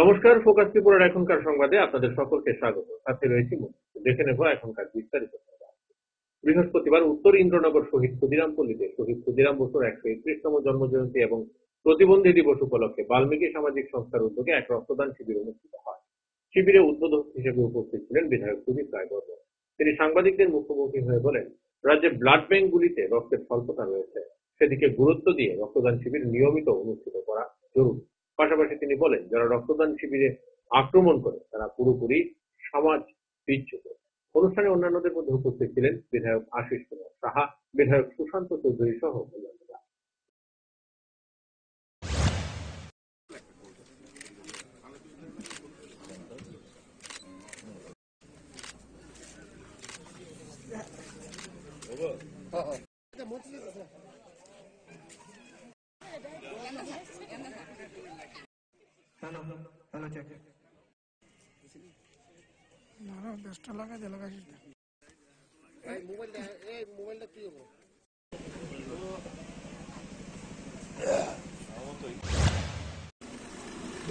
নমস্কার, ফোকাস ত্রিপুরার এখনকার সংবাদে আপনাদের সকলকে স্বাগত। সাথে রয়েছি দেখে নেব এখনকার বিস্তারিত সংবাদ। বৃহস্পতিবার উত্তর ইন্দ্রনগর শহীদ ক্ষুদিরাম পল্লীতে শহীদ ক্ষুদিরাম বসুর 131তম জন্মজয়ন্তী এবং প্রতিবন্ধী দিবস উপলক্ষে বাল্মীকি সামাজিক সংস্থার উদ্যোগে এক রক্তদান শিবির অনুষ্ঠিত হয়। শিবিরে উদ্বোধক হিসেবে উপস্থিত ছিলেন বিধায়ক সুদীপ রায়বর্মন। তিনি সাংবাদিকদের মুখোমুখি হয়ে বলেন, রাজ্যে ব্লাড ব্যাংকগুলিতে রক্তের স্বল্পতা রয়েছে, সেদিকে গুরুত্ব দিয়ে রক্তদান শিবির নিয়মিত অনুষ্ঠিত করা জরুরি। পাশাপাশি তিনি বলেন, যারা রক্তদান শিবিরে আক্রমণ করে তারা পুরোপুরি সমাজ বিচ্যুত। অনুষ্ঠানে অন্যান্যদের মধ্যে উপস্থিত ছিলেন বিধায়ক আশিস কুমার সাহা, বিধায়ক সুশান্ত চৌধুরী সহ অন্যান্যরা।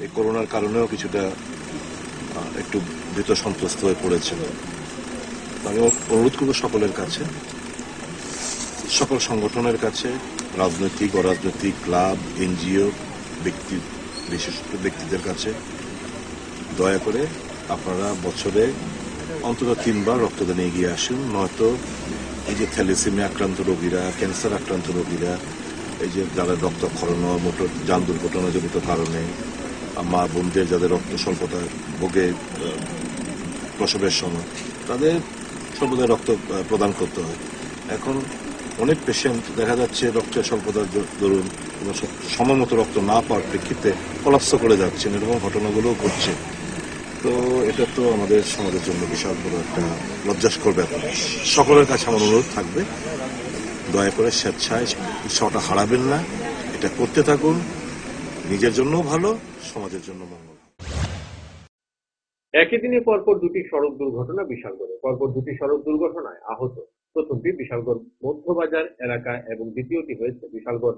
এই করোনার কারণেও কিছুটা একটু ভীত সন্ত্রস্ত হয়ে পড়েছে। আমি অনুরোধ করব সকলের কাছে, সকল সংগঠনের কাছে, রাজনৈতিক অরাজনৈতিক ক্লাব, এনজিও, ব্যক্তি, বিশেষত ব্যক্তিদের কাছে, দয়া করে আপনারা বছরে অন্তত 3 বার রক্তদানে এগিয়ে আসুন। নয়তো এই যে থ্যালাসেমিয়া আক্রান্ত রোগীরা, ক্যান্সার আক্রান্ত রোগীরা, এই যে যারা রক্তক্ষরণ, মোটর যান দুর্ঘটনাজনিত কারণে, মা বোনদের যাদের রক্ত স্বল্পতা ভোগে প্রসবের সময়, তাদের সর্বদা রক্ত প্রদান করতে হয়। এখন অনেক পেশেন্ট দেখা যাচ্ছে রক্তের স্বল্পতার দরুন সময় মতো রক্ত না পাওয়ার প্রেক্ষিতে পলাস্ত করে যাচ্ছেন, এরকম ঘটনাগুলোও ঘটছে। তো এটা তো আমাদের সমাজের জন্য বিশাল বড় একটা লজ্জাস্কর ব্যাপার। সকলের কাছে আমার অনুরোধ থাকবে, দয়া করে স্বেচ্ছায় উৎসাহটা হারাবেন না, এটা করতে থাকুন। নিজের জন্য ভালো, সমাজের জন্য মঙ্গল। একই দিনে পরপর দুটি সড়ক দুর্ঘটনা বিশালগড়ে। পরপর দুটি সড়ক দুর্ঘটনায় আহত। প্রথমটি বিশালগড় মধ্যবাজার এলাকায় এবং দ্বিতীয়টি হয়েছে বিশালগড়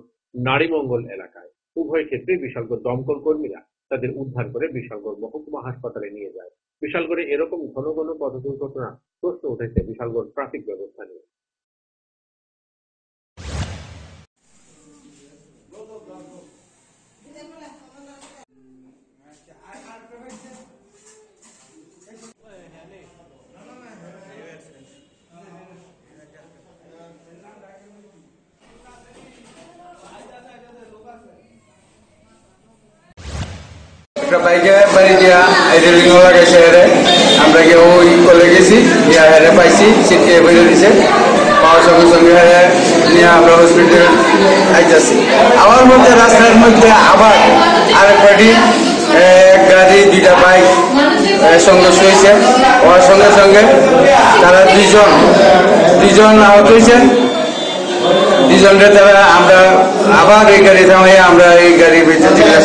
নারীমঙ্গল এলাকায়। উভয় ক্ষেত্রে বিশালগড় দমকল কর্মীরা তাদের উদ্ধার করে বিশালগড় মহকুমা হাসপাতালে নিয়ে যায়। বিশালগড়ে এরকম ঘন ঘন পথ দুর্ঘটনা প্রশ্ন উঠেছে বিশালগড় ট্রাফিক ব্যবস্থা নিয়ে। একটা বাইকে বাড়ি দিয়া রেলিং লাগাইছে হেরে, আমরা গিয়ে ওই কলে গেছি, গিয়া হেরে পাইছি, সিটকে বেরিয়ে দিছে। পাওয়ার সঙ্গে সঙ্গে হেরে নিয়ে আমরা হসপিটালে আইতেছি। আমার মধ্যে রাস্তার মধ্যে আবার আরেক পার্টি এক গাড়ি 2টা বাইক সংঘর্ষ হয়েছে। ওর সঙ্গে সঙ্গে তারা দুইজন আহত হয়েছে। দুজনকে তারা আমরা আবার এই গাড়ি থামাই, আমরা এই গাড়ি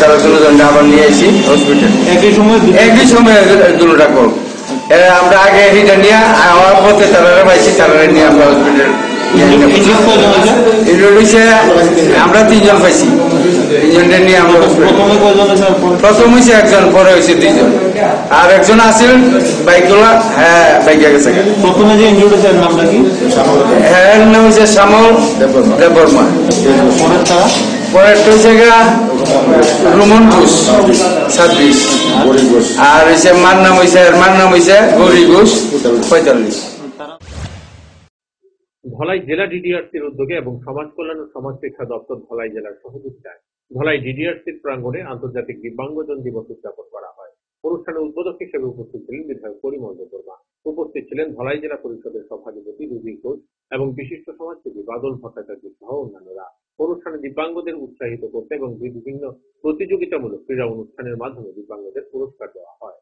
তারা দুজনকে আবার নিয়ে এসি হসপিটাল। একই সময় দুটা কল আমরা আগে এটা নিয়ে আমার পথে তারা পাইছি, তারা নিয়ে আমরা হসপিটাল। আমরা 3 জন পাইছি, 3 জনকে নিয়ে আমরা প্রথম হয়েছে একজন, পরে হয়েছে 2 জন, আর একজন আসিল বাইকগুলা। হ্যাঁ, বাইকে গেছে। প্রথমে যে ইনজুরিটার নামটা কি? হ্যাঁ, নাম হয়েছে শ্যামল দেববর্মা। পরের হয়েছে রুমন ঘোষ 26, আর হয়েছে মার নাম হয়েছে গৌরী ঘোষ 45। ধলাই জেলা ডিডিআরসির উদ্যোগে এবং সমাজ কল্যাণ ও সমাজ শিক্ষা দপ্তর ধলাই জেলার সহযোগিতায় ধলাই ডিডিআরসির প্রাঙ্গণে আন্তর্জাতিক দিব্যাঙ্গজন দিবস উদযাপন করা হয়। অনুষ্ঠানে উদ্বোধক হিসেবে উপস্থিত ছিলেন বিধায়ক পরিমল দেববর্মা। উপস্থিত ছিলেন ধলাই জেলা পরিষদের সভাধিপতি রুবি ঘোষ এবং বিশিষ্ট সমাজসেবী বাদল ভট্টাচার্য সহ অন্যান্যরা। অনুষ্ঠানে দিব্যাঙ্গদের উৎসাহিত করতে এবং বিভিন্ন প্রতিযোগিতামূলক ক্রীড়া অনুষ্ঠানের মাধ্যমে দিব্যাঙ্গদের পুরস্কার দেওয়া হয়।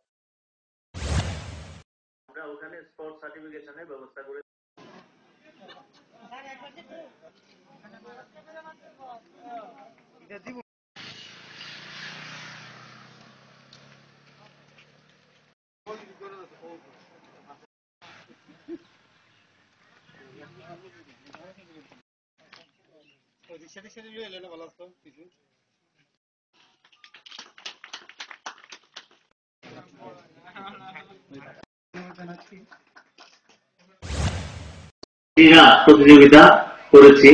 আমরা ওখানে স্পোর্টস সার্টিফিকেশনের ব্যবস্থা করে প্রতিযোগিতা করেছি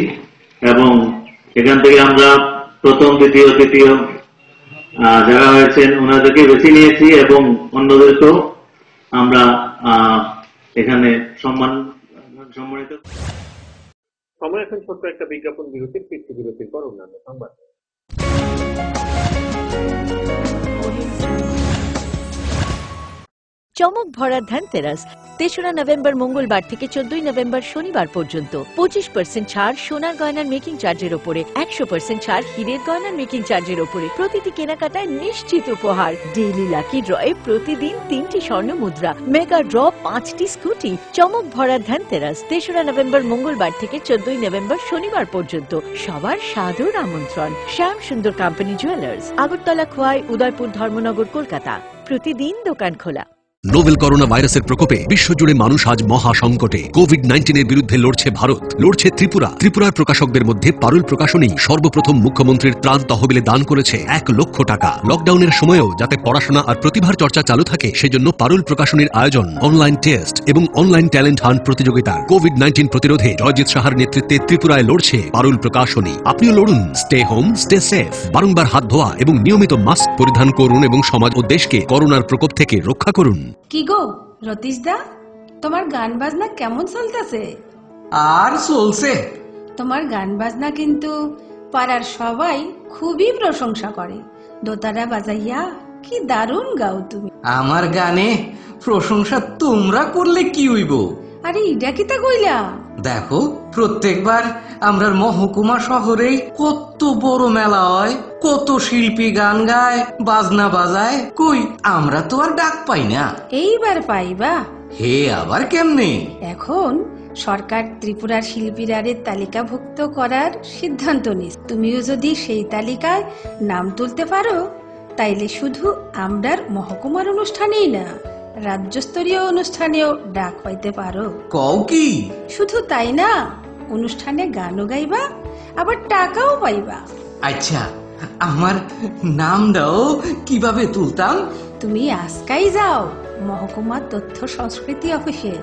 এবং এখান থেকে আমরা প্রথম, দ্বিতীয়, তৃতীয় যারা হয়েছেন ওনাদেরকে বেছে নিয়েছি এবং অন্যদেরকেও আমরা এখানে সম্মানিত। সময় এখন ছোট্ট একটা বিজ্ঞাপন বিরতির, ফিরতি বিরতির পর অন্যান্য সংবাদ। চমক ভরা ধনতেরাস ৩রা নভেম্বর মঙ্গলবার থেকে ১৪ নভেম্বর শনিবার পর্যন্ত ২৫% ছাড় সোনার গয়নার মেকিং চার্জের ওপরে, ১০০% ছাড় হীরের গয়নার মেকিং চার্জের ওপরে, প্রতিটি কেনাকাটায় নিশ্চিত উপহার, ডেইলি লাকি ড্রয়ে প্রতিদিন ৩টি স্বর্ণ মুদ্রা, মেগা ড্র ৫টি স্কুটি। চমক ভরা ধনতেরাস ৩রা নভেম্বর মঙ্গলবার থেকে ১৪ নভেম্বর শনিবার পর্যন্ত। সবার সাদর আমন্ত্রণ। শ্যাম সুন্দর কোম্পানি জুয়েলার্স, আগরতলা, খোয়াই, উদয়পুর, ধর্মনগর, কলকাতা। প্রতিদিন দোকান খোলা। নোভেল করোনা ভাইরাসের প্রকোপে বিশ্বজুড়ে মানুষ আজ মহা সংকটে। কোভিড-19 বিরুদ্ধে লড়ছে ভারত, লড়ছে ত্রিপুরা। ত্রিপুরার প্রকাশকদের মধ্যে পারুল প্রকাশনী সর্বপ্রথম মুখ্যমন্ত্রীর ত্রাণ তহবিলে দান করেছে ১ লক্ষ টাকা। লকডাউনের সময়ও যাতে পড়াশোনা আর প্রতিভার চর্চা চালু থাকে সেজন্য পারুল প্রকাশনীর আয়োজন অনলাইন টেস্ট এবং অনলাইন ট্যালেন্ট হান্ট প্রতিযোগিতা। কোভিড-19 প্রতিরোধে জয়জিৎ সাহার নেতৃত্বে ত্রিপুরায় লড়ছে পারুল প্রকাশনী। আপনিও লড়ুন। Stay home, stay safe. বারংবার হাত ধোয়া এবং নিয়মিত মাস্ক পরিধান করুন এবং সমাজ ও দেশকে করোনার প্রকোপ থেকে রক্ষা করুন। কি গো রতীশ দা, তোমার গান বাজনা কেমন চলতেছে? আর চলছে। তোমার গান বাজনা কিন্তু পাড়ার সবাই খুবই প্রশংসা করে। দোতারা বাজাইয়া কি দারুণ গাও তুমি। আমার গানে প্রশংসা তোমরা করলে কি হইব? আরে ইডা কিতা কইলা? দেখো, প্রত্যেকবার আমরা মহকুমা শহরে কত বড় মেলা হয়, কত শিল্পী গান গায়, বাজনা বাজায়, কই আমরা তো আর ডাক পাই না। এইবার পাইবা। হে আবার কেমনে? এখন সরকার ত্রিপুরার শিল্পীরারে তালিকাভুক্ত করার সিদ্ধান্ত নিস। তুমিও যদি সেই তালিকায় নাম তুলতে পারো তাইলে শুধু আমরার মহকুমার অনুষ্ঠানেই না, রাজ্যস্তরীয় অনুষ্ঠানেও ডাক পাইতে পারো। কও কি? শুধু তাই না, অনুষ্ঠানে গানও গাইবা, আবার টাকাও পাইবা। আচ্ছা, আমার নামটাও কিভাবে তুলতাম? তুমি আজকাই যাও মহকুমা তথ্য সংস্কৃতি অফিসে,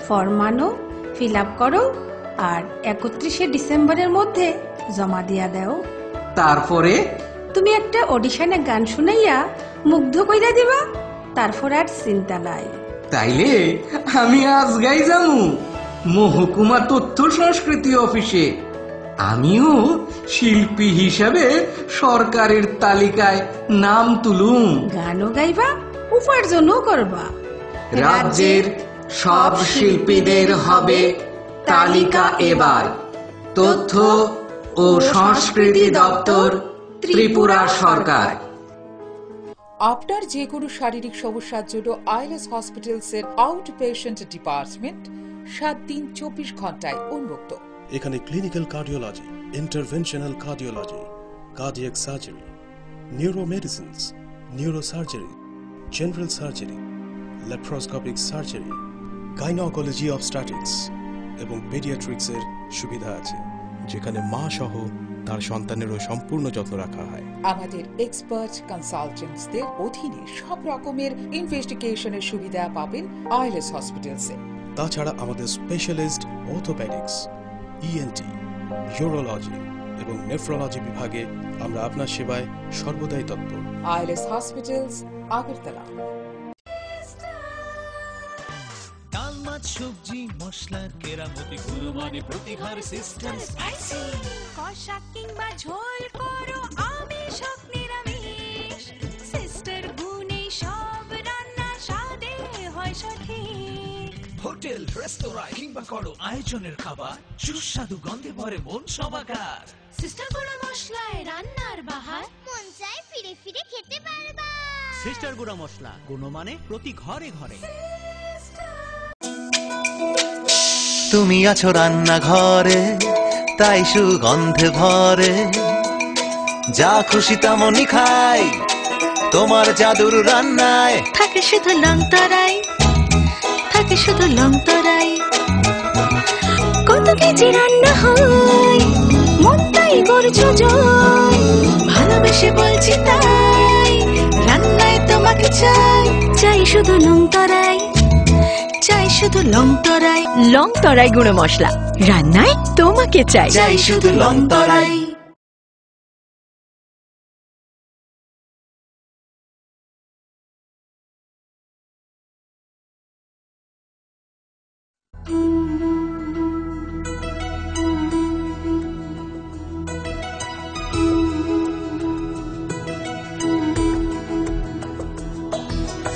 ফর্ম আনো, ফিল আপ করো আর ৩১শে ডিসেম্বরের মধ্যে জমা দিয়া দাও। তারপরে তুমি একটা অডিশনে গান শুনাইয়া মুগ্ধ কইরা দিবা, তারপর আর চিন্তা নাই। তাইলে আমি আজ গাই যামু মহকুমা তথ্য সংস্কৃতি অফিসে। আমিও শিল্পী হিসাবে সরকারের তালিকায় নাম তুলুম। গানও গাইবা, উপার্জনও করবা। রাজ্যের সব শিল্পীদের হবে তালিকা এবার। তথ্য ও সংস্কৃতি দপ্তর, ত্রিপুরা সরকার। আপনার যে কোনো শারীরিক সমস্যার জন্য আইএলএস হসপিটালসের আউট পেশেন্ট ডিপার্টমেন্ট 7 দিন 24 ঘন্টায় উন্মুক্ত। এখানে clinical cardiology, interventional cardiology, cardiac surgery, neuromedicines, neurosurgery, general surgery, laparoscopic surgery, gynaecology obstetrics এবং পেডিয়াট্রিক্সের সুবিধা আছে, যেখানে মা সহ তার সন্তানেরও সম্পূর্ণ যত্ন রাখা হয়। আমাদের এক্সপার্ট কনসালটেন্টসদের অধীনে সব রকমের ইনভেস্টিগেশনের সুবিধা পাবেন আইএলএস হসপিটালসে। তাছাড়া আমাদের স্পেশালিস্ট অর্থোপেডিক্স, ইএনটি, ইউরোলজি এবং নেফ্রোলজি বিভাগে আমরা আপনার সেবায় সর্বদাই তৎপর। ILS hospitals, Agartala. ডাল, মাছ, সবজি, মশলার কেরামতি, গুণমানে প্রতিভার সিস্টেম, স্পাইসি কষা কিংবা ঝোল করো আমিষ হোক নিরামিষ, সিস্টার গুণে সব রান্না স্বাদে হয় সঠিক। হোটেল, রেস্তোরাঁ কিংবা করো আয়োজনের খাবার, সুস্বাদু গন্ধে ভরে মন সবাকার। সিস্টার গুঁড়া মশলায় রান্নার বাহার, মন চায় ফিরে ফিরে খেতে পারবা। সিস্টার গুঁড়া মশলা, গুণমানে প্রতি ঘরে ঘরে। তুমি আছো রান্নাঘরে, তাই সুগন্ধে ভরে, যা খুশি তেমনই খাই, তোমার জাদুর রান্নায় থাকে শুধু লংতরাই, থাকে শুধু লংতরাই। কত কেজি রান্না হয়, মন তাই করছো জয়, ভালোবেসে বলছি তাই, রান্নায় তোমাকে চাই, চাই শুধু লংতরাই। শুধু লং তরাই গুঁড়ো মশলা, রান্নায় তোমাকে চাই শুধু লং তরাই।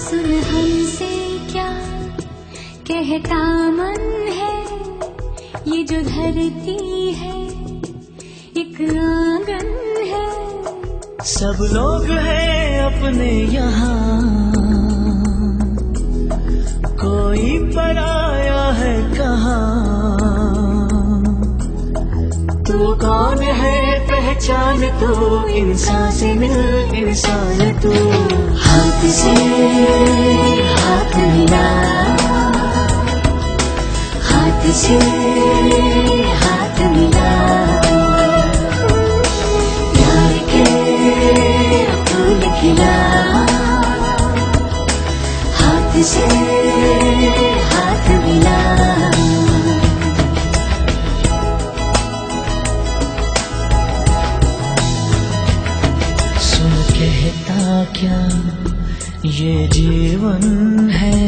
सुन हमसे क्या कहता मन है, ये जो धरती है एक आंगन है। सब लोग हैं अपने यहाँ, कोई पराया है कहाँ। तू कौन है पहचान तू, इंसान से मिल इंसान तू। हाथ से हाथ मिला, हाथ से हाथ मिला, प्यार के फूल खिला। हाथ से हाथ मिला, सुन कहता क्या ये जीवन है,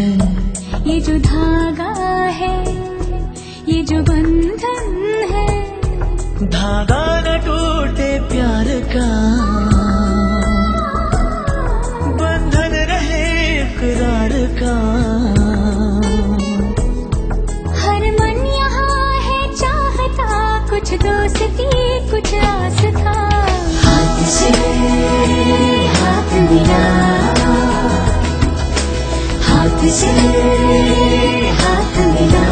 ये जो धागा है, ये जो बंधन है। धागा न टूटे प्यार का, बंधन रहे इकरार का। हर मन यहाँ है चाहता, कुछ दोस्ती कुछ आस था। हाथ से हाथ मिला, हाथ से हाथ मिला,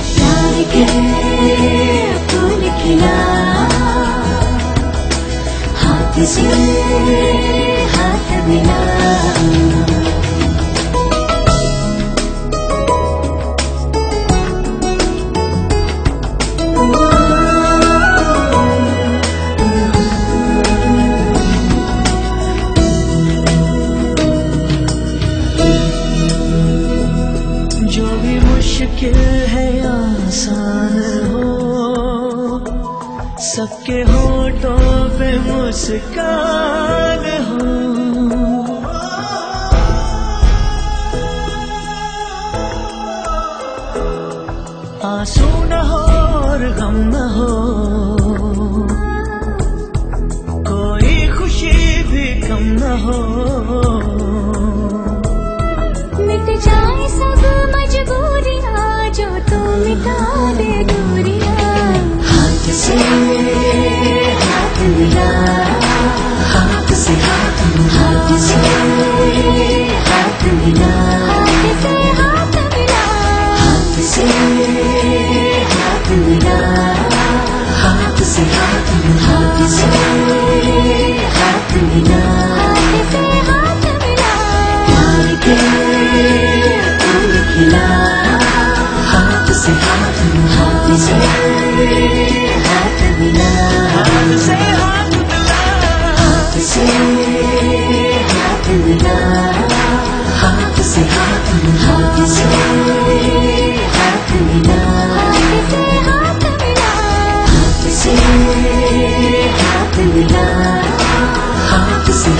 प्यार के फूल खिला। हाथ से हाथ मिला। जो भी मुश्किल है आसान हो, सबके होठों पे मुस्कान हो। आंसू न हो और गम न हो, कोई खुशी भी कम न हो। मिट जाए सब मजबूरियाँ, जो तू मिटा दे दूरियाँ। हाथ से हाथ मिला, हाथ से हाथ मिला, हाथ से हाथ मिला, हाथ से हाथ मिला, हाथ से हाथ मिला, हाथ से हाथ मिला, हाथ से हाथ मिला, प्यार के फूल खिला। हाथ से हाथ मिला, हाथ से हाथ मिला, हाथ से हाथ मिला, हाथ से हाथ मिला, हाथ से हाथ मिला, हाथ से हाथ मिला, हाथ से हाथ मिला, हाथ से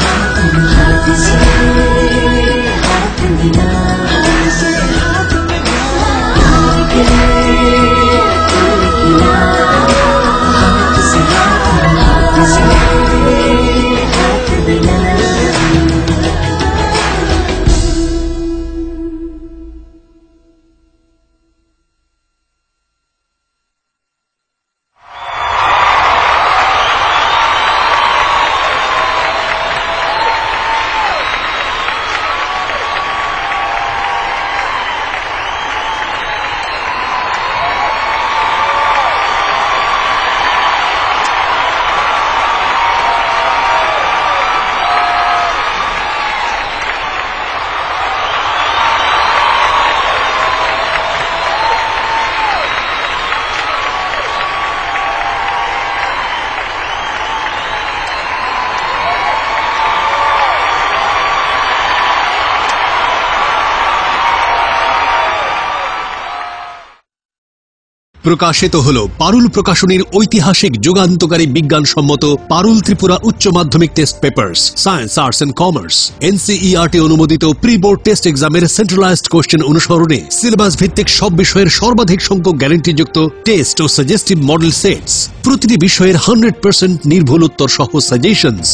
প্রকাশিত হল পারুল প্রকাশনীর ঐতিহাসিক যুগান্তকারী বিজ্ঞানসম্মত পারুল ত্রিপুরা উচ্চ মাধ্যমিক test papers science arts and commerce NCERT অনুমোদিত প্রি বোর্ড টেস্ট এক্সামের সেন্ট্রালাইজড কোশ্চেন অনুসরণে সিলেবাস ভিত্তিক সব বিষয়ের সর্বাধিক সংখ্যক গ্যারান্টিযুক্ত টেস্ট ও সাজেস্টিভ মডেল সেটস, প্রতিটি বিষয়ের 100% নির্ভুল উত্তর সহ সাজেশনস।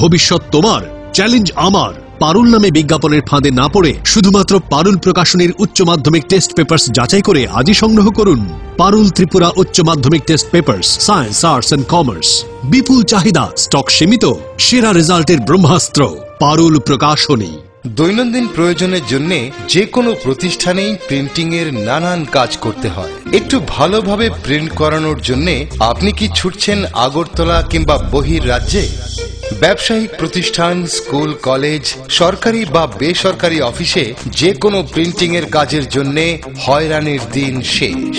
ভবিষ্যৎ তোমার, চ্যালেঞ্জ আমার। পারুল নামে বিজ্ঞাপনের ফাঁদে না পড়ে শুধুমাত্র পারুল প্রকাশনীর উচ্চ মাধ্যমিক টেস্ট পেপার্স যাচাই করে আজই সংগ্রহ করুন। পারুল ত্রিপুরা উচ্চ মাধ্যমিক test papers science arts and commerce. বিপুল চাহিদা, স্টক সীমিত, সেরা রেজাল্টের ব্রহ্মাস্ত্র পারুল প্রকাশনী। দৈনন্দিন প্রয়োজনের জন্য যে কোনো প্রতিষ্ঠানেই প্রিন্টিং এর নানান কাজ করতে হয়। একটু ভালোভাবে প্রিন্ট করানোর জন্য আপনি কি ছুটছেন আগরতলা কিংবা বহির রাজ্যে? ব্যবসায়িক প্রতিষ্ঠান, স্কুল, কলেজ, সরকারি বা বেসরকারি অফিসে যে কোনো প্রিন্টিং এর কাজের জন্য হয়রানির দিন শেষ।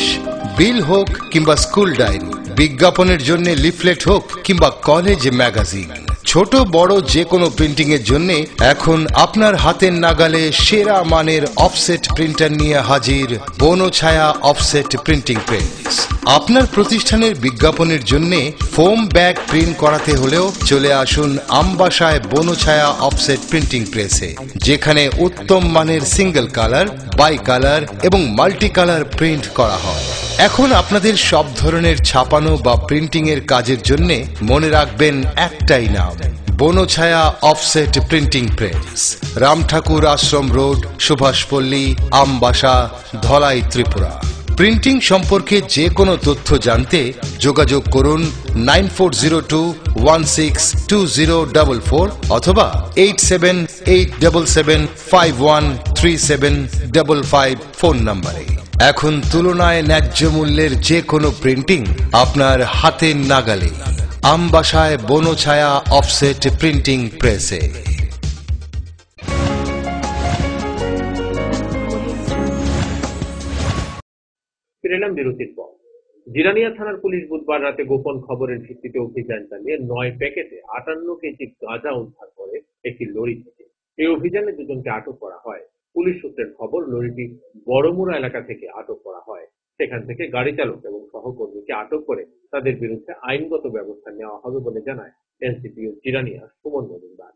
বিল হোক কিংবা স্কুল ডায়েরি, বিজ্ঞাপনের জন্য লিফলেট হোক কিংবা কলেজ ম্যাগাজিন, ছোট বড় যে কোনো প্রিন্টিং এর জন্য এখন আপনার হাতের নাগালে সেরা মানের অফসেট প্রিন্টার নিয়ে হাজির বনছায়া অফসেট প্রিন্টিং প্রেস। আপনার প্রতিষ্ঠানের বিজ্ঞাপনের জন্য ফোম ব্যাগ প্রিন্ট করাতে হলেও চলে আসুন আমবাসায় বনছায়া অফসেট প্রিন্টিং প্রেসে, যেখানে উত্তম মানের সিঙ্গেল কালার, বাই কালার এবং মাল্টি কালার প্রিন্ট করা হয়। এখন আপনাদের সব ধরনের ছাপানো বা প্রিন্টিং এর কাজের জন্য মনে রাখবেন একটাই নাম, Bonchhaya offset printing press, Ram Thakur Ashram road, Subhashpalli, Ambassa, Dhalai, Tripura. Printing সম্পর্কে যে কোনো তথ্য জানতে যোগাযোগ করুন 9402162044 অথবা 8787751375 ফোন নম্বরে। এখন তুলনায় ন্যায্য মূল্যের যে কোনো প্রিন্টিং আপনার হাতের নাগালে, আমবাসায় বনছায়া অফসেট প্রিন্টিং প্রেসে। ফিরে এলাম বিরতির পর। জিরানিয়া থানার পুলিশ বুধবার রাতে গোপন খবরের ভিত্তিতে অভিযান চালিয়ে 9 প্যাকেটে 58 কেজি গাঁজা উদ্ধার করে একটি লরি থেকে। এই অভিযানে দুজনকে আটক করা হয়। পুলিশ সূত্রের খবর, লরিটি বড়মুড়া এলাকা থেকে আটক করা হয়। সেখান থেকে গাড়ি চালক এবং সহকর্মীকে আটক করে তাদের বিরুদ্ধে আইনগত ব্যবস্থা নেওয়া হবে বলে জানায় এনসিপিও জিরানিয়া সুমন মজুমদার।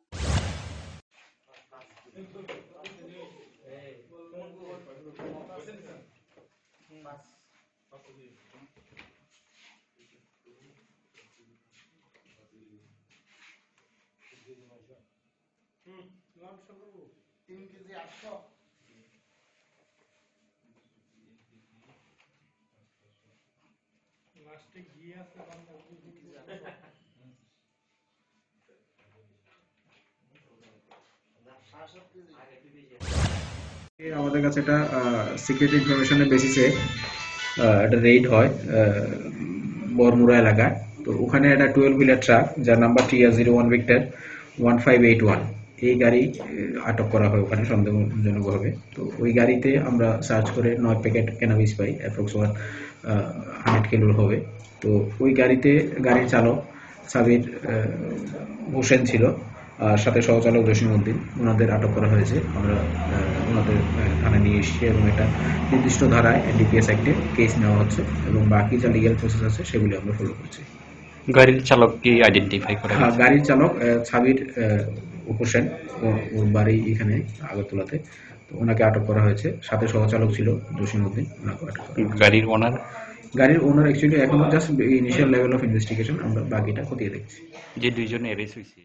আমাদের কাছে একটা সিক্রেট ইনফরমেশনের বেসিসে একটা রেইড হয় বরমুড়া এলাকায়। তো ওখানে একটা 12 হুইলার ট্রাক, যার নাম্বার TR01 ভিক্টর 1581, এই গাড়ি আটক করা হয় ওখানে সন্দেহজনকভাবে। তো ওই গাড়িতে আমরা সার্চ করে 9 প্যাকেট ক্যানাবিস পাই, অ্যাপ্রক্সিমেট 100 কিলোর হবে। তো ওই গাড়িতে গাড়ির চালক সাবির হোসেন ছিল, আর সাথে সহচালক জসিমউদ্দিন, ওনাদের আটক করা হয়েছে। আমরা ওনাদের থানায় নিয়ে এসেছি এবং একটা নির্দিষ্ট ধারায় NDPS অ্যাক্টে কেস নেওয়া হচ্ছে এবং বাকি যা লিগ্যাল প্রসেস আছে সেগুলি আমরা ফলো করছি। গাড়ির চালক কি আইডেন্টিফাই করা হয়েছে? হ্যাঁ, গাড়ির চালক সাবির হোসেন, ওর বাড়ি এখানে আগরতলাতে। তো ওনাকে আটক করা হয়েছে, সাথে সহচালক ছিল জসিমউদ্দিন, ওনাকে আটক করা হয়েছে। গাড়ির ওনার অ্যাকচুয়ালি এখনো just initial level of investigation, আমরা বাকিটা খতিয়ে দেখছি। যে দুইজন অ্যারেস্ট হয়েছে।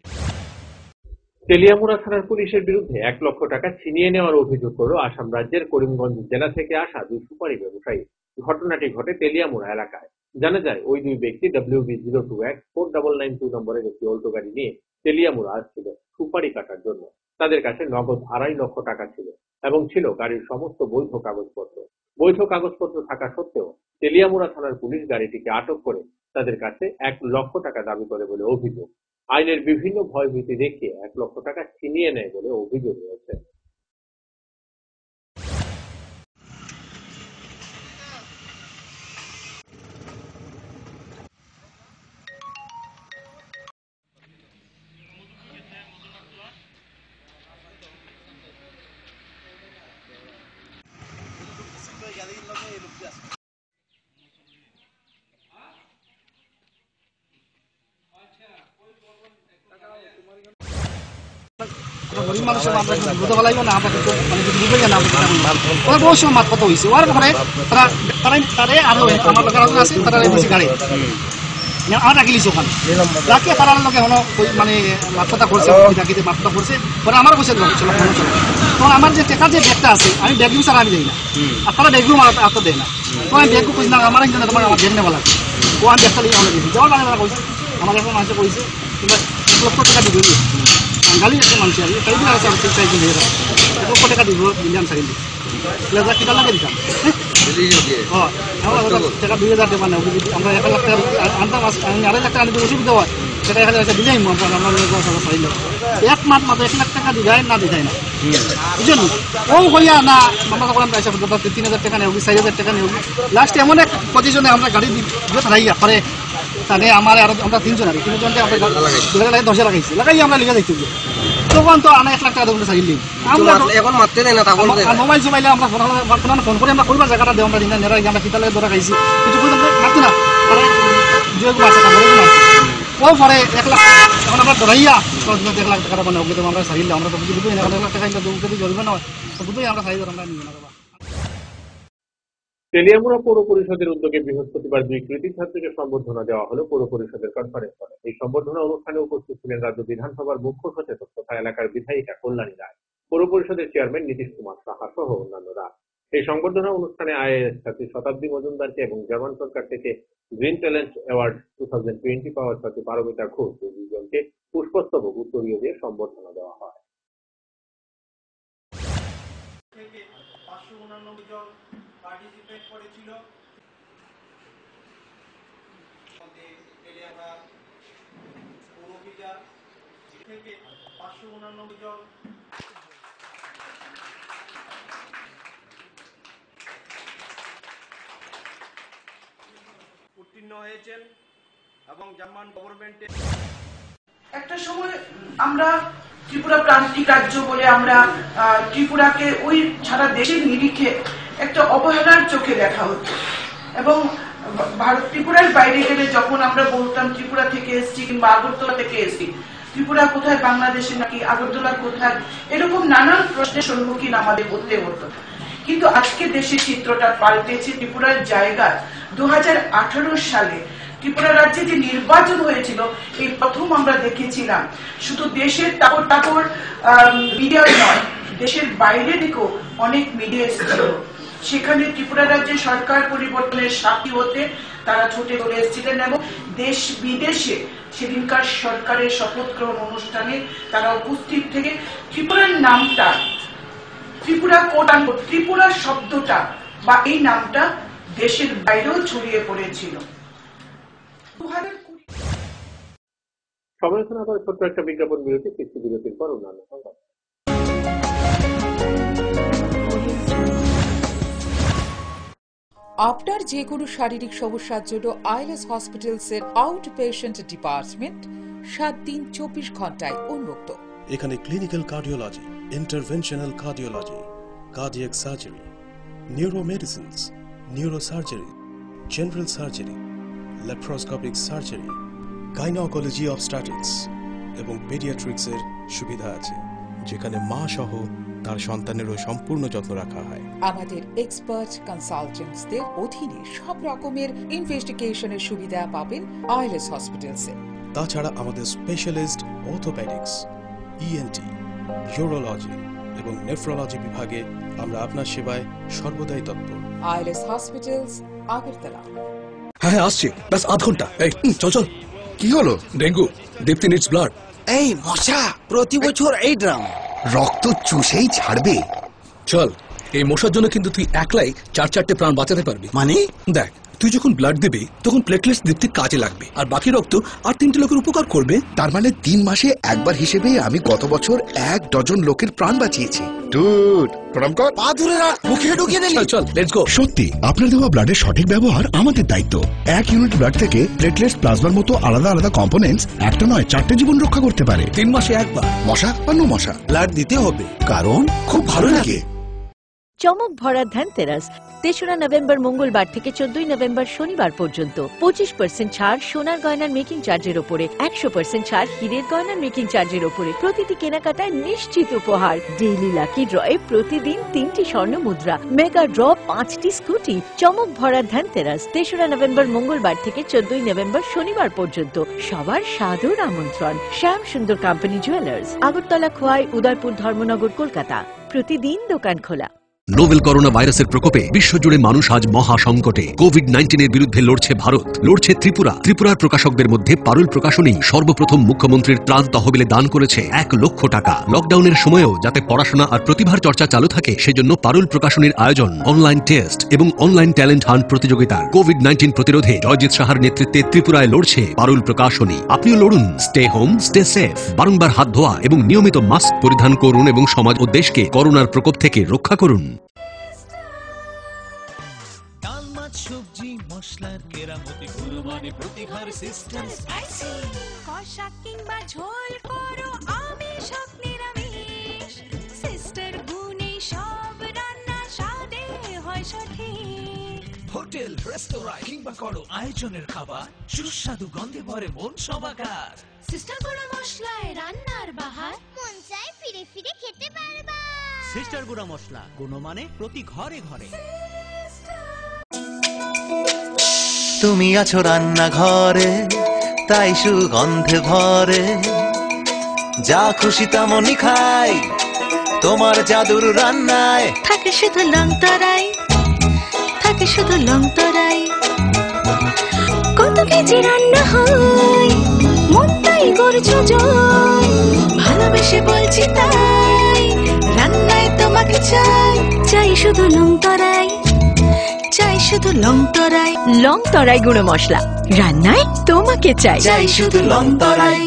তেলিয়ামুড়া থানার পুলিশের বিরুদ্ধে 1 লক্ষ টাকা ছিনিয়ে নেওয়ার অভিযোগ করল আসাম রাজ্যের করিমগঞ্জ জেলা থেকে আসা 2 সুপারি ব্যবসায়ী। ঘটনাটি ঘটে তেলিয়ামুড়া এলাকায়। জানা যায়, ওই 2 ব্যক্তি WB021499 নম্বরের একটি অল্টো গাড়ি নিয়ে তেলিয়ামুড়া আসছিল সুপারি কাটার জন্য। তাদের কাছে নগদ 2.5 লক্ষ টাকা ছিল এবং ছিল গাড়ির সমস্ত বৈধ কাগজপত্র। বৈধ কাগজপত্র থাকা সত্ত্বেও তেলিয়ামুড়া থানার পুলিশ গাড়িটিকে আটক করে তাদের কাছে 1 লক্ষ টাকা দাবি করে বলে অভিযোগ। আইনের বিভিন্ন ভয়ভীতি দেখিয়ে 1 লক্ষ টাকা ছিনিয়ে নেয় বলে অভিযোগ রয়েছে। গরিব মানুষের আমরা বুঝতে পারলাম না, আমরা কিন্তু মানে যদি বুঝে না ওরা বহু সময় মাত কথা হয়েছে ওর পরে তারা আরো আমার লোকের আছে তারা বেশি গাড়ি আর রাখি লিছে ওখানে রাখি তারা লোকে হলো মানে মাথা করছে ডাকিতে মাথা করছে পরে আমার বসে চলো তখন আমার যে টেকার যে ব্যাগটা আছে আমি ব্যাগ ছাড়া আমি দিই না আর তারা ব্যাগগুলো আমার হাতে দেয় না তো আমি ব্যাগও কই না আমার একজন তোমার আমার ব্যাগ নেওয়া লাগে ও আমি ব্যাগটা নিয়ে আমরা দিয়েছি যাওয়ার মানে তারা কইছে আমার এখন মানুষে কইছে কিংবা 1 লক্ষ টাকা দিব গালি একটা মানুষ আর তাই দিয়ে আছে আমি চাই দিয়ে 1 লক্ষ টাকা দিব দিলাম সাইড লেজা কিটা লাগে দিতাম হ্যাঁ টাকা 2000 টাকা না আমরা 1 লাখ টাকা আনতাম আমি 2.5 লাখ টাকা আনতে অসুবিধা হয় সেটা এখানে এসে দিলেই আমরা পাইল এক মাস মাত্র 1 লাখ টাকা দিঘায় না দিঘায় না বুঝলেন ও হইয়া না আমরা তখন পয়সা 3000 টাকা নেই 4000 টাকা নেই লাস্টে এমন এক পজিশনে আমরা গাড়ি দিয়ে থাকাইয়া পরে তাহলে আমার আর আমরা 3 জন আর 3 জনকে আমরা 10 লাগাইছি লাগাই আমরা লিখে দেখছি তখন তো আনা 1 লাখ টাকা দেবো চাইলি আমরা এখন মারতে দেয় না তখন মোবাইল মোবাইলে আমরা ফোন করে আমরা কইবা জায়গাটা দেব আমরা দিন নেরা আমরা কিতালে ধরা খাইছি কিছু কইলাম মারতে না আরে জয় মাছ টাকা বলে না ও পরে 1 লাখ এখন আমরা ধরাইয়া 1 লাখ টাকা বানাবো কিন্তু আমরা চাইলে আমরা তো বুঝি না 1 লাখ টাকা ইনকা দেবো যদি জরিমানা হয় তো দুটোই আমরা চাইলে আমরা নিব না তেলিয়ামুড়া পৌর পরিষদের উদ্যোগে বৃহস্পতিবার 2 কৃতি ছাত্রীকে সম্বর্ধনা দেওয়া হলো পৌর পরিষদের কনফারেন্স হলে। এই সম্বর্ধনা অনুষ্ঠানে উপস্থিত ছিলেন রাজ্য বিধানসভার মুখ্য সচেতক তথা এলাকার বিধায়িকা কল্যাণী রায়, পৌর পরিষদের চেয়ারম্যান নীতিশ কুমার সাহা সহ অন্যান্যরা। এই সংবর্ধনা অনুষ্ঠানে আইএএস ছাত্রী শতাব্দী মজুমদারকে এবং জার্মান সরকার থেকে গ্রিন ট্যালেন্ট অ্যাওয়ার্ড 2020 পাওয়া ছাত্রী পারমিতা ঘোষ দুজনকে পুষ্পস্তবক উত্তরীয় দিয়ে সম্বর্ধনা দেওয়া হয়। পার্টিসিপেট করেছিল থেকে 589 জন উত্তীর্ণ হয়েছেন এবং জার্মান গভর্নমেন্টের একটা সময় আমরা ত্রিপুরা প্রান্তিক রাজ্য বলে আমরা ত্রিপুরাকে ওই সারা দেশের নিরিখে একটা অবহেলার চোখে দেখা হতো এবং ত্রিপুরার বাইরে গেলে যখন আমরা বলতাম ত্রিপুরা থেকে এসছি কিংবা আগরতলা থেকে এসছি, ত্রিপুরা কোথায়, বাংলাদেশে নাকি, আগরতলা কোথায়, এরকম নানান প্রশ্নের সম্মুখীন আমাদের করতে হতো। কিন্তু আজকে দেশের চিত্রটা পাল্টেছে। ত্রিপুরার জায়গায় 2018 সালে ত্রিপুরা রাজ্যে যে নির্বাচন হয়েছিল এই প্রথম আমরা দেখেছিলাম শুধু দেশের টাপর টাপর মিডিয়া নয়, দেশের বাইরে থেকেও অনেক মিডিয়া এসেছিল। সেখানে ত্রিপুরা রাজ্যে সরকার পরিবর্তনের সাক্ষী হতে তারা ছুটে চলে এসেছিলেন এবং দেশ বিদেশে সেদিনকার সরকারের শপথ গ্রহণ অনুষ্ঠানে তারা উপস্থিত থেকে ত্রিপুরার নামটা, ত্রিপুরা কোটান ত্রিপুরা শব্দটা বা এই নামটা দেশের বাইরেও ছড়িয়ে পড়েছিল। সমালোচনা করে ছোট্ট একটা বিজ্ঞাপন বিরতি, কিছু বিরতির পর অন্যান্য সংবাদ। আপনার যে কোনো শারীরিক সমস্যার জন্য আইএলএস হসপিটালসের আউট পেশেন্ট ডিপার্টমেন্ট 7 দিন 24 ঘন্টায় উন্মুক্ত। এখানে clinical cardiology, interventional cardiology, cardiac surgery, neuromedicines, neurosurgery, general surgery, laparoscopic surgery, gynaecology obstetrics এবং পেডিয়াট্রিক্সের সুবিধা আছে, যেখানে মা সহ তার সন্তানেরও সম্পূর্ণ যত্ন রাখা হয়। আমাদের এক্সপার্ট কনসালটেন্টসদের অধীনে সব রকমের ইনভেস্টিগেশনের সুবিধা পাবেন আইএলএস হসপিটালসে। তাছাড়া আমাদের স্পেশালিস্ট অর্থোপেডিক্স, ইএনটি, ইউরোলজি এবং নেফ্রোলজি বিভাগে আমরা আপনার সেবায় সর্বদাই তৎপর। ILS hospitals, Agartala. হ্যাঁ আসছে, ব্যাস আধ ঘন্টা। এই চল চল। কি হলো? ডেঙ্গু, দীপ্তি নিডস ব্লাড। এই মশা, প্রতি বছর এই ড্রাম রক্ত চুষেই ছাড়বে। চল, এই মশার জন্য কিন্তু তুই একলাই 4-4টে প্রাণ বাঁচাতে পারবি। মানে দেখ, তুই যখন ব্লাড দিবি তখন প্লেটলেটস দীপ্তি কাজে লাগবে, আর বাকি রক্ত আর 3টে লোকের উপকার করবে। তার মানে 3 মাসে একবার হিসেবে আমি গত বছর 1 ডজন লোকের প্রাণ বাঁচিয়েছি। ডুড, প্রণাম কর। পা ধরে রাখ, মুখে ঢুকিয়ে দিলি। চল চল, লেটস গো। সত্যি, আপনার দেওয়া ব্লাডের সঠিক ব্যবহার আমাদের দায়িত্ব। 1 ইউনিট ব্লাড থেকে প্লেটলেটস, প্লাজমার মতো আলাদা আলাদা কম্পোনেন্টস একটা নয় 4টে জীবন রক্ষা করতে পারে। 3 মাসে একবার। মশা বা নো মশা, ব্লাড দিতে হবে, কারণ খুব ভালো লাগে। চমক ভরা ধ্যানতেরাস ৩রা নভেম্বর মঙ্গলবার থেকে ১৪ই নভেম্বর শনিবার পর্যন্ত ২৫% ছাড় সোনার গয়নার মেকিং চার্জের ওপরে, ১০০% ছাড় হীরের গয়নার মেকিং চার্জের ওপরে। প্রতিটি কেনাকাটায় নিশ্চিত উপহার। ডেইলি লাকি ড্রয়ে প্রতিদিন ৩টি স্বর্ণ মুদ্রা, মেগা ড্র 5টি স্কুটি। চমক ভরা ধ্যানতেরাস ৩রা নভেম্বর মঙ্গলবার থেকে ১৪ই নভেম্বর শনিবার পর্যন্ত। সবার সাদর আমন্ত্রণ। শ্যাম সুন্দর কোম্পানি জুয়েলার্স, আগরতলা, খোয়াই, উদয়পুর, ধর্মনগর, কলকাতা। প্রতিদিন দোকান খোলা। নোভেল করোনা ভাইরাসের প্রকোপে বিশ্বজুড়ে মানুষ আজ মহা সংকটে। কোভিড-19 বিরুদ্ধে লড়ছে ভারত, লড়ছে ত্রিপুরা। ত্রিপুরার প্রকাশকদের মধ্যে পারুল প্রকাশনী সর্বপ্রথম মুখ্যমন্ত্রীর ত্রাণ তহবিলে দান করেছে ১ লক্ষ টাকা। লকডাউনের সময়েও যাতে পড়াশোনা আর প্রতিভার চর্চা চালু থাকে সেজন্য পারুল প্রকাশনীর আয়োজন অনলাইন টেস্ট এবং অনলাইন ট্যালেন্ট হান্ট প্রতিযোগিতা। কোভিড-19 প্রতিরোধে জয়জিৎ সাহার নেতৃত্বে ত্রিপুরায় লড়ছে পারুল প্রকাশনী। আপনিও লড়ুন। Stay home, stay safe. বারংবার হাত ধোয়া এবং নিয়মিত মাস্ক পরিধান করুন এবং সমাজ ও দেশকে করোনার প্রকোপ থেকে রক্ষা করুন। সবজি মশলার কেরামতি গুণমানে প্রতি ঘর সিস্টেম স্পাইসি কষা কিংবা ঝোল করো আমিষ হোক নিরামিষ সিস্টার গুনে সব রান্না স্বাদে হয় সঠিক। হোটেল রেস্তোরাঁ কিংবা করো আয়োজনের খাবার সুস্বাদু গন্ধে ভরে মন সবাকার। সিস্টার গুঁড়া মশলায় রান্নার বাহার মন চায় ফিরে ফিরে খেতে পারবা। সিস্টার গুঁড়া মশলা গুণমানে প্রতি ঘরে ঘরে। তুমি আছো রান্নাঘরে তাই সুগন্ধে ভরে, যা খুশি তেমনই খাই তোমার জাদুর রান্নায়। থাকে শুধু লং তরাই, থাকে শুধু লং তরাই। কত কেজি রান্না হয় মনটাই করছো জয়, ভালোবেসে বলছি তাই রান্নায় তোমাকে চাই। চাই শুধু লং তরাই, চাই শুধু লং তরাই। লং তরাই গুঁড়ো মশলা, রান্নায় তোমাকে চাই। চাই শুধু লং তরাই।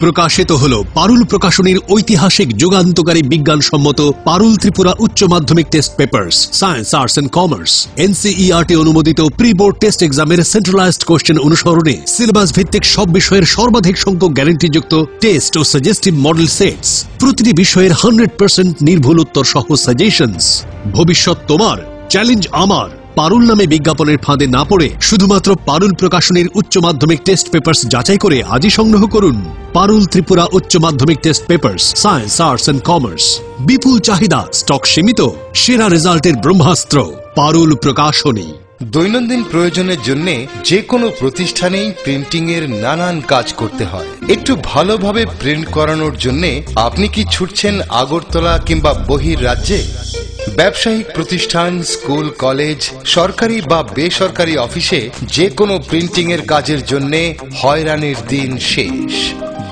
প্রকাশিত হলো পারুল প্রকাশনীর ঐতিহাসিক যুগান্তকারী বিজ্ঞানসম্মত পারুল ত্রিপুরা উচ্চ মাধ্যমিক test papers, science, arts and commerce, NCERT অনুমোদিত প্রি বোর্ড টেস্ট এক্সামের সেন্ট্রালাইজড কোশ্চেন অনুসরণে সিলেবাস ভিত্তিক সব বিষয়ের সর্বাধিক সংখ্যক গ্যারান্টিযুক্ত টেস্ট ও সাজেস্টিভ মডেল সেটস, প্রতিটি বিষয়ের 100% নির্ভুল উত্তর সহ সাজেশনস। ভবিষ্যৎ তোমার, চ্যালেঞ্জ আমার। পারুল নামে বিজ্ঞাপনের ফাঁদে না পড়ে শুধুমাত্র পারুল প্রকাশনীর উচ্চ মাধ্যমিক টেস্ট পেপার্স যাচাই করে আজই সংগ্রহ করুন। পারুল ত্রিপুরা উচ্চ মাধ্যমিক test papers, science, arts and commerce. বিপুল চাহিদা, স্টক সীমিত, সেরা রেজাল্টের ব্রহ্মাস্ত্র পারুল প্রকাশনী। দৈনন্দিন প্রয়োজনের জন্য যে কোনো প্রতিষ্ঠানেই প্রিন্টিং এর নানান কাজ করতে হয়। একটু ভালোভাবে প্রিন্ট করানোর জন্য আপনি কি ছুটছেন আগরতলা কিংবা বহির রাজ্যে? ব্যবসায়িক প্রতিষ্ঠান, স্কুল, কলেজ, সরকারি বা বেসরকারি অফিসে যে কোনো প্রিন্টিং এর কাজের জন্য হয়রানির দিন শেষ।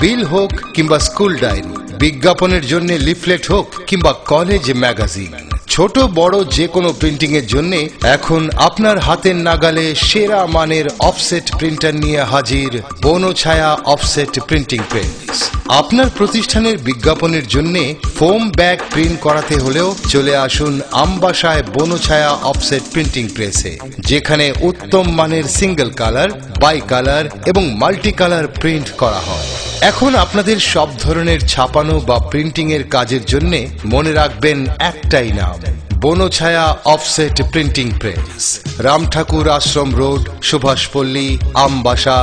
বিল হোক কিংবা স্কুল ডায়েরি, বিজ্ঞাপনের জন্য লিফলেট হোক কিংবা কলেজ ম্যাগাজিন, ছোট বড় যে কোনো প্রিন্টিং এর জন্য এখন আপনার হাতের নাগালে সেরা মানের অফসেট প্রিন্টার নিয়ে হাজির বনছায়া অফসেট প্রিন্টিং প্রেস। আপনার প্রতিষ্ঠানের বিজ্ঞাপনের জন্য ফোম ব্যাগ প্রিন্ট করাতে হলেও চলে আসুন আমবাসায় বনছায়া অফসেট প্রিন্টিং প্রেসে, যেখানে উত্তম মানের সিঙ্গেল কালার, বাই কালার এবং মাল্টি কালার প্রিন্ট করা হয়। এখন আপনাদের সব ধরনের ছাপানো বা প্রিন্টিং এর কাজের জন্য মনে রাখবেন একটাই নাম, Bonchhaya offset printing press, Ramthakur Ashram road, Subhashpalli, Ambassa,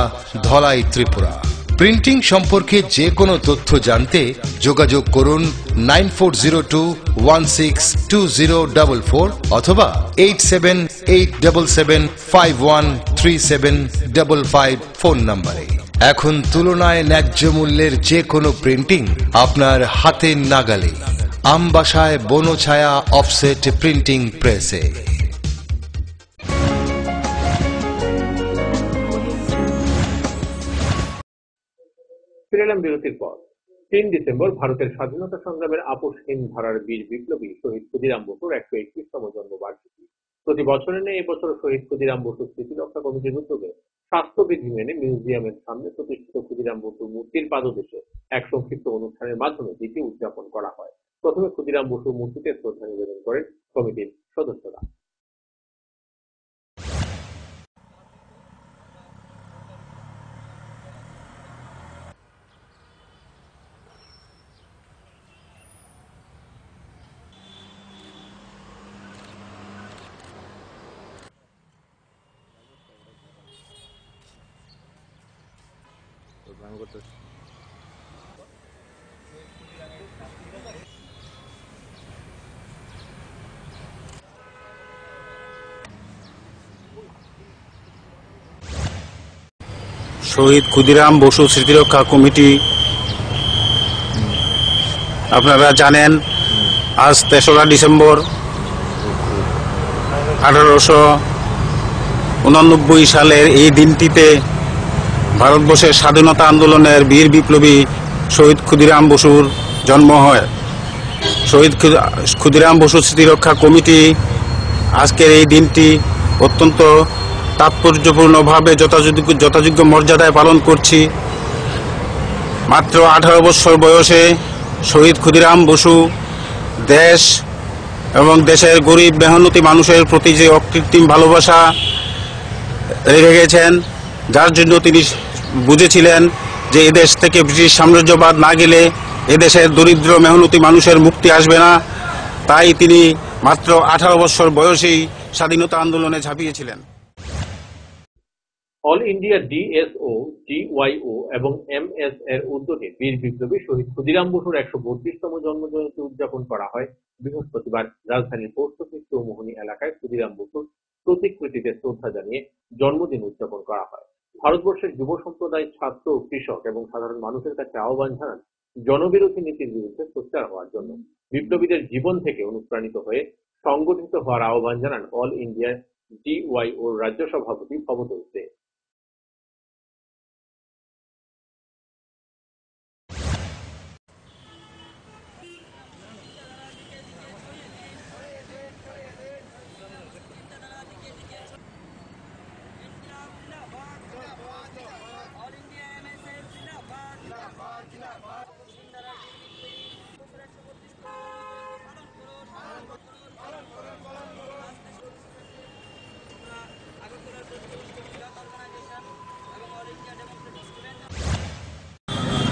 Dhalai, Tripura. Printing সম্পর্কে যে কোনো তথ্য জানতে যোগাযোগ করুন 9402162044 অথবা 8787751375 ফোন নম্বরে। এখন তুলনায় ন্যায্য মূল্যের যে কোনো প্রিন্টিং আপনার হাতের নাগালে, আমবাসায় বনছায়া অফসেট প্রিন্টিং প্রেসে। ফিরে এলাম বিরতির পর। ৩ ডিসেম্বর ভারতের স্বাধীনতা সংগ্রামের আপোষহীন ধারার বীর বিপ্লবী শহীদ ক্ষুদিরাম বসুর ১২১তম জন্মবার্ষিকী। প্রতি বছরের নেই এবছর শহীদ ক্ষুদিরাম বসু স্মৃতি রক্ষা কমিটির উদ্যোগে স্বাস্থ্যবিধি মেনে মিউজিয়ামের সামনে প্রতিষ্ঠিত ক্ষুদিরাম বসুর মূর্তির পাদদেশে এক সংক্ষিপ্ত অনুষ্ঠানের মাধ্যমে তিথি উদযাপন করা হয়। প্রথমে ক্ষুদিরাম বসুর মূর্তিতে শ্রদ্ধা নিবেদন করেন কমিটির সদস্যরা। শহীদ ক্ষুদিরাম বসু স্মৃতিরক্ষা কমিটি, আপনারা জানেন আজ ৩রা ডিসেম্বর 1889 সালের এই দিনটিতে ভারতবর্ষের স্বাধীনতা আন্দোলনের বীর বিপ্লবী শহীদ ক্ষুদিরাম বসুর জন্ম হয়। শহীদ ক্ষুদিরাম বসু স্মৃতিরক্ষা কমিটি আজকের এই দিনটি অত্যন্ত তাৎপর্যপূর্ণভাবে যথাযোগ্য মর্যাদায় পালন করছি। মাত্র 18 বছর বয়সে শহীদ ক্ষুদিরাম বসু দেশ এবং দেশের গরিব মেহনতি মানুষের প্রতি যে অকৃত্রিম ভালোবাসা রেখে গেছেন, যার জন্য তিনি বুঝেছিলেন যে এদেশ থেকে ব্রিটিশ সাম্রাজ্যবাদ না গেলে এদেশের দরিদ্র মেহনতি মানুষের মুক্তি আসবে না, তাই তিনি মাত্র 18 বছর বয়সেই স্বাধীনতা আন্দোলনে ঝাঁপিয়েছিলেন। অল ইন্ডিয়া ডিএসও, ডিওয়াইও এবং এমএস এর উদ্যোগে বীর বিপ্লবী শহীদ ক্ষুদিরাম বসুর 132তম জন্মজয়ন্তী উদযাপন করা হয় বৃহস্পতিবার রাজধানীর পোস্ট অফিস চৌমুহনী এলাকায়। ক্ষুদিরাম বসুর প্রতিকৃতিতে শ্রদ্ধা জানিয়ে জন্মদিন উদযাপন করা হয়। ভারতবর্ষের যুব সম্প্রদায়, ছাত্র, কৃষক এবং সাধারণ মানুষের কাছে আহ্বান জানান জনবিরোধী নীতির বিরুদ্ধে সোচ্চার হওয়ার জন্য। বিপ্লবীদের জীবন থেকে অনুপ্রাণিত হয়ে সংগঠিত হওয়ার আহ্বান জানান অল ইন্ডিয়া ডিওয়াইও রাজ্য সভাপতি ভবতোষ দে।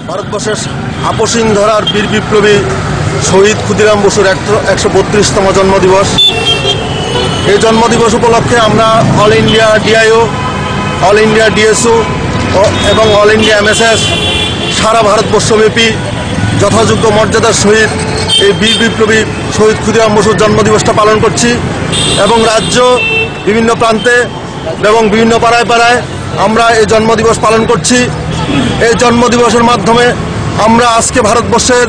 ভারতবর্ষের আপসিং ধরার বীর বিপ্লবী শহীদ ক্ষুদিরাম বসুর 132তম জন্মদিবস। এই জন্মদিবস উপলক্ষে আমরা all India DIO, all India DSO এবং অল ইন্ডিয়া এমএসএস সারা ভারতবর্ষব্যাপী যথাযোগ্য মর্যাদার সহিত এই বীর বিপ্লবী শহীদ ক্ষুদিরাম বসুর জন্মদিবসটা পালন করছি এবং রাজ্য বিভিন্ন প্রান্তে এবং বিভিন্ন পাড়ায় পাড়ায় আমরা এই জন্মদিবস পালন করছি। এই জন্মদিবসের মাধ্যমে আমরা আজকে ভারতবর্ষের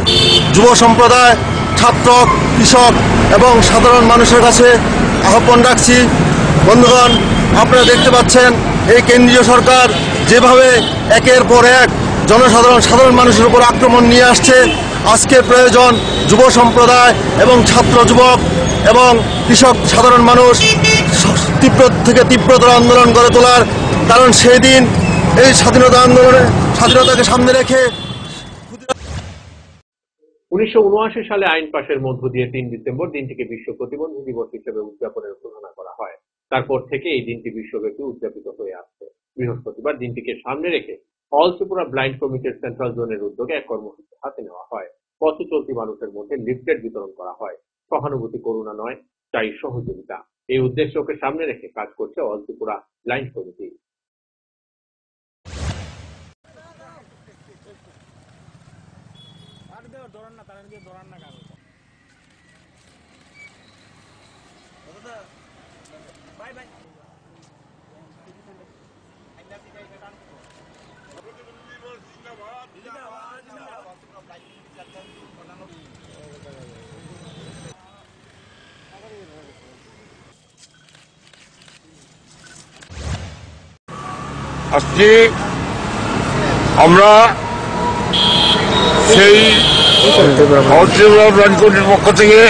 যুব সম্প্রদায়, ছাত্র, কৃষক এবং সাধারণ মানুষের কাছে আহ্বান রাখছি। বন্ধুগণ, আপনারা দেখতে পাচ্ছেন এই কেন্দ্রীয় সরকার যেভাবে একের পর এক সাধারণ মানুষের উপর আক্রমণ নিয়ে আসছে, আজকের প্রয়োজন যুব সম্প্রদায় এবং ছাত্র, যুবক এবং কৃষক সাধারণ মানুষ তীব্র থেকে তীব্রতর আন্দোলন গড়ে তোলার। কারণ সেই দিন এই স্বাধীনতাকে সামনে রেখে 1979 সালে আইন পাশের মধ্য দিয়ে 3 ডিসেম্বর দিনটিকে বিশ্ব প্রতিবন্ধী দিবস হিসেবে উদযাপনের ঘোষণা করা হয়। তারপর থেকে এই দিনটি বিশ্বব্যাপী উদযাপিত হয়ে আসছে। বৃহস্পতিবার দিনটিকে সামনে রেখে অল ত্রিপুরা ব্লাইন্ড কমিটির সেন্ট্রাল জোনের উদ্যোগে এক কর্মসূচি হাতে নেওয়া হয়। পথ চলতি মানুষের মধ্যে লিফলেট বিতরণ করা হয়। সহানুভূতি, করুণা নয়, চাই সহযোগিতা। এই উদ্দেশ্যকে সামনে রেখে কাজ করছে অল ত্রিপুরা ব্লাইন্ড কমিটি। আজকে আমরা সেই ব্রাঞ্চের পক্ষ থেকে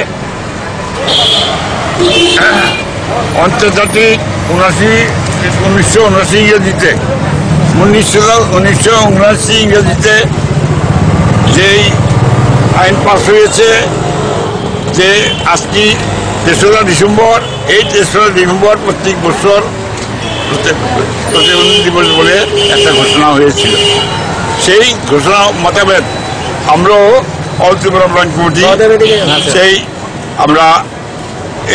আন্তর্জাতিক 1979 ইংরেজিতে 1979 ইংরেজিতে যেই আইন পাস হয়েছে যে আজকে 3রা ডিসেম্বর, এই 3রা ডিসেম্বর প্রত্যেক বছর প্রতিবন্ধী দিবস বলে একটা ঘোষণা হয়েছিল। সেই ঘোষণা মোতাবেক আমরাও অল ত্রিপুরা ব্লাইন্ড কমিটি সেই আমরা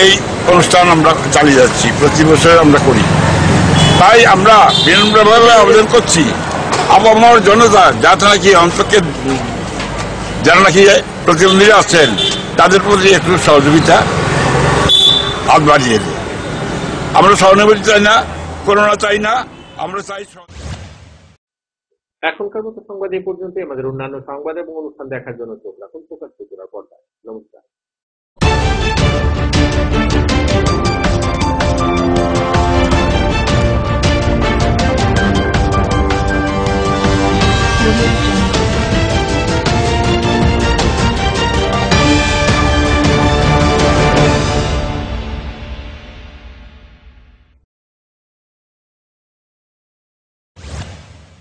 এই অনুষ্ঠান আমরা চালিয়ে যাচ্ছি, প্রতি বছর আমরা করি। তাই আমরা বিনম্রভাবে আবেদন করছি আবহাওয়ার জনতা যাতে নাকি অন্তকে যারা নাকি প্রতিবন্ধীরা আছেন তাদের প্রতি একটু সহযোগিতা হাত বাড়িয়ে দেয়। আমরা সহানুভূতি চাই না, করোনা চাই না, আমরা চাই। এখনকার মতো সংবাদ এই পর্যন্ত। আমাদের অন্যান্য সংবাদ এবং অনুষ্ঠান দেখার জন্য চোখ রাখুন প্রকাশ ত্রিপুরার পর্দায়। নমস্কার।